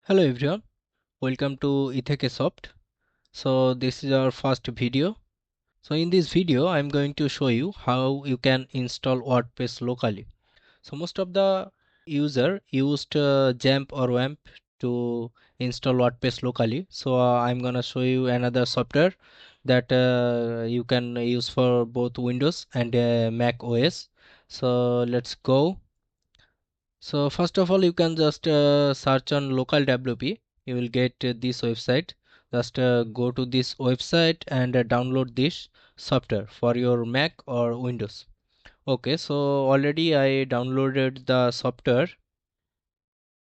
Hello everyone, welcome to Etheke Soft. So this is our first video. So in this video I'm going to show you how you can install WordPress locally. So most of the user used XAMPP or WAMP to install WordPress locally. So I'm gonna show you another software that you can use for both Windows and Mac OS. So let's go. So first of all, you can just search on local WP. You will get this website. Just go to this website and download this software for your Mac or Windows. Okay, so already I downloaded the software.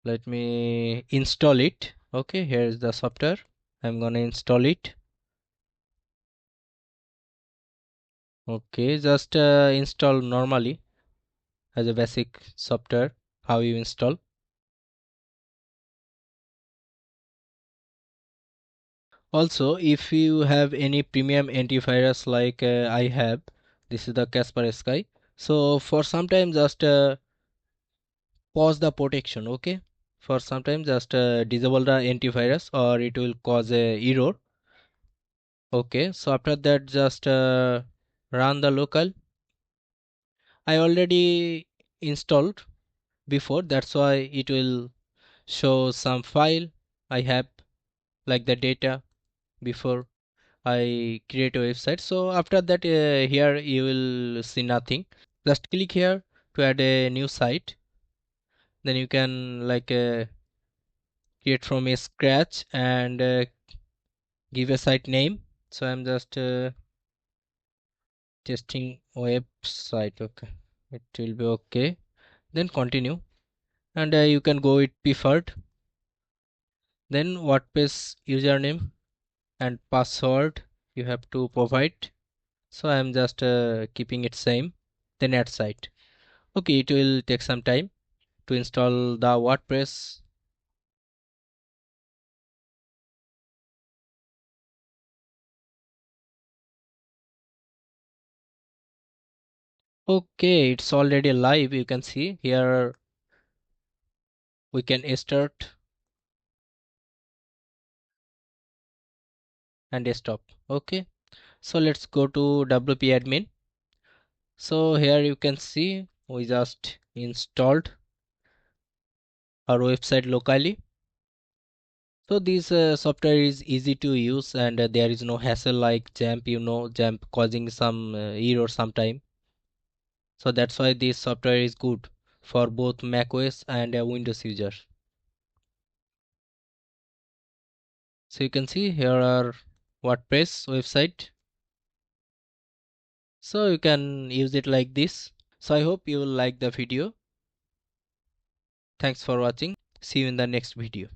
Let me install it. Okay, here is the software. I'm gonna install it. Okay, just install normally as a basic software. How you install. Also, if you have any premium antivirus like I have, this is the Casper Sky. So for some time just pause the protection, okay? For some time just disable the antivirus or it will cause a error. Okay, so after that just run the local. I already installed before, that's why it will show some file I have like the data before I create a website. So after that here you will see nothing. Just click here to add a new site. Then you can create from a scratch and give a site name. So I'm just testing website. Okay, it will be okay. Then continue and you can go with preferred. Then WordPress username and password you have to provide. So I'm just keeping it same. Then add site. Okay, it will take some time to install the WordPress. Okay, it's already live. You can see here we can start and stop. Okay, so let's go to WP admin. So here you can see we just installed our website locally. So this software is easy to use and there is no hassle like XAMPP, XAMPP causing some error sometime. So that's why this software is good for both macOS and Windows users. So you can see here are WordPress website. So you can use it like this. So I hope you will like the video. Thanks for watching. See you in the next video.